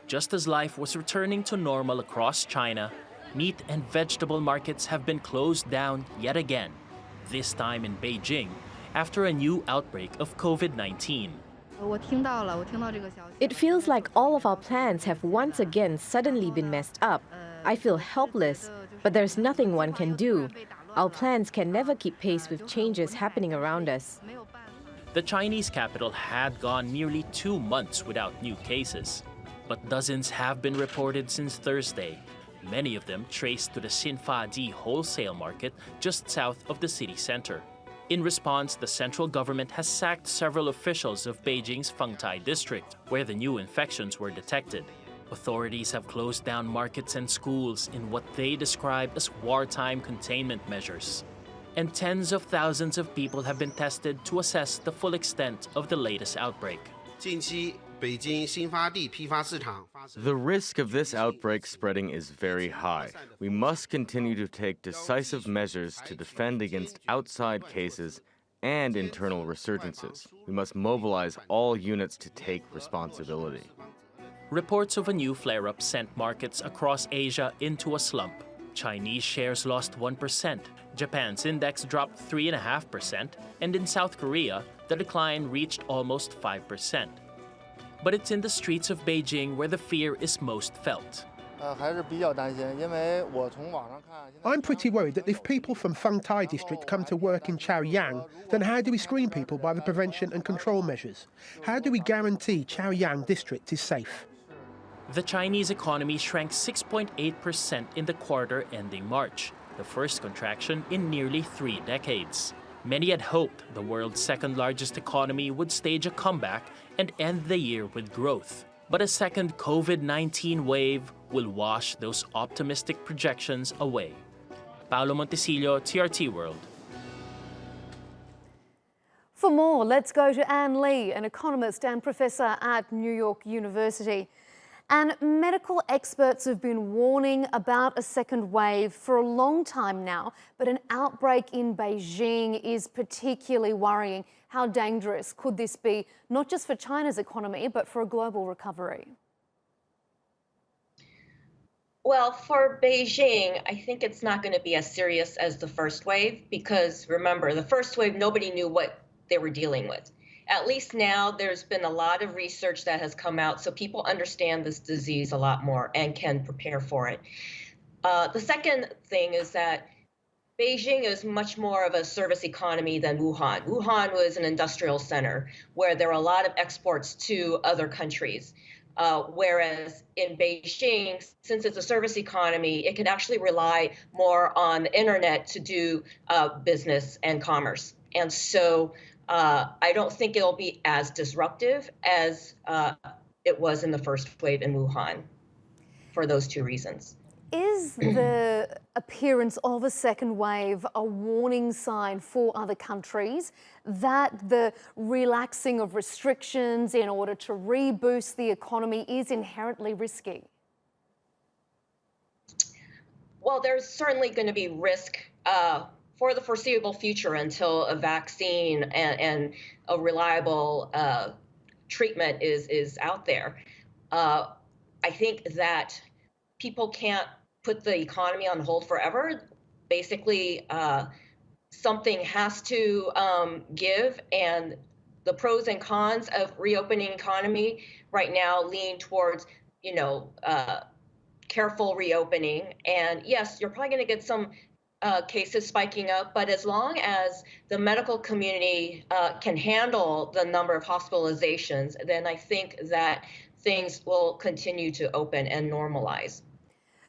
Just as life was returning to normal across China, meat and vegetable markets have been closed down yet again, this time in Beijing, after a new outbreak of COVID-19. It feels like all of our plans have once again suddenly been messed up. I feel helpless, but there's nothing one can do. Our plans can never keep pace with changes happening around us. The Chinese capital had gone nearly 2 months without new cases, but dozens have been reported since Thursday, many of them traced to the Xinfadi wholesale market just south of the city center. In response, the central government has sacked several officials of Beijing's Fengtai district, where the new infections were detected. Authorities have closed down markets and schools in what they describe as wartime containment measures. And tens of thousands of people have been tested to assess the full extent of the latest outbreak. The risk of this outbreak spreading is very high. We must continue to take decisive measures to defend against outside cases and internal resurgences. We must mobilize all units to take responsibility. Reports of a new flare-up sent markets across Asia into a slump. Chinese shares lost 1%, Japan's index dropped 3.5%, and in South Korea, the decline reached almost 5%. But it's in the streets of Beijing where the fear is most felt. I'm pretty worried that if people from Fengtai district come to work in Chaoyang, then how do we screen people by the prevention and control measures? How do we guarantee Chaoyang district is safe? The Chinese economy shrank 6.8% in the quarter ending March, the first contraction in nearly 3 decades. Many had hoped the world's second-largest economy would stage a comeback and end the year with growth. But a second COVID-19 wave will wash those optimistic projections away. Paolo Montecillo, TRT World. For more, let's go to Anne Lee, an economist and professor at New York University. And medical experts have been warning about a second wave for a long time now, but an outbreak in Beijing is particularly worrying. How dangerous could this be, not just for China's economy, but for a global recovery? Well, for Beijing, I think it's not going to be as serious as the first wave because, remember, the first wave, nobody knew what they were dealing with. At least now there's been a lot of research that has come out, so people understand this disease a lot more and can prepare for it. The second thing is that Beijing is much more of a service economy than Wuhan. Wuhan was an industrial center where there were a lot of exports to other countries. Whereas in Beijing, since it's a service economy, it can actually rely more on the internet to do business and commerce. And so I don't think it'll be as disruptive as it was in the first wave in Wuhan for those 2 reasons. Is the appearance of a second wave a warning sign for other countries that the relaxing of restrictions in order to reboost the economy is inherently risky? Well, there's certainly going to be risk for the foreseeable future until a vaccine and a reliable treatment is out there. I think that people can't put the economy on hold forever. Basically, something has to give, and the pros and cons of reopening economy right now lean towards, careful reopening. And yes, you're probably going to get some cases spiking up, but as long as the medical community can handle the number of hospitalizations, then I think that things will continue to open and normalize.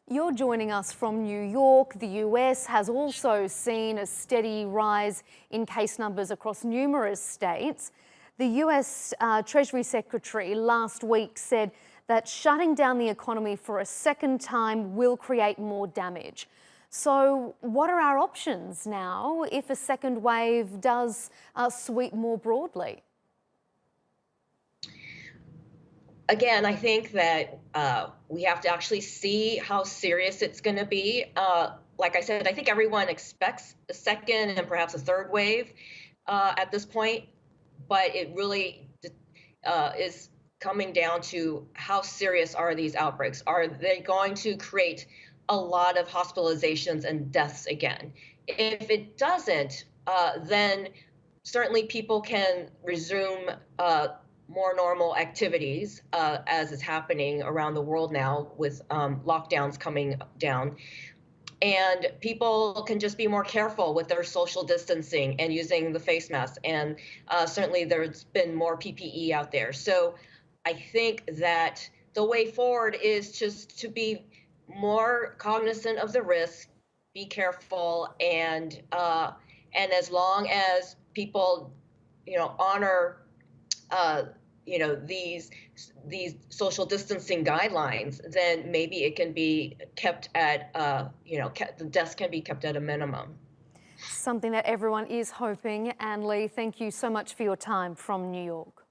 You're joining us from New York. The US has also seen a steady rise in case numbers across numerous states. The US Treasury Secretary last week said that shutting down the economy for a second time will create more damage. So what are our options now if a second wave does sweep more broadly? Again, I think that we have to actually see how serious it's going to be. Like I said, I think everyone expects a second and perhaps a third wave at this point, but it really is coming down to how serious are these outbreaks? Are they going to create a lot of hospitalizations and deaths again? If it doesn't, then certainly people can resume more normal activities, as is happening around the world now with lockdowns coming down. And people can just be more careful with their social distancing and using the face masks. And certainly there's been more PPE out there. So I think that the way forward is just to be more cognizant of the risk, be careful, and as long as people, honor, these social distancing guidelines, then maybe it can be kept at, the deaths can be kept at a minimum. Something that everyone is hoping. Anne Lee, thank you so much for your time from New York.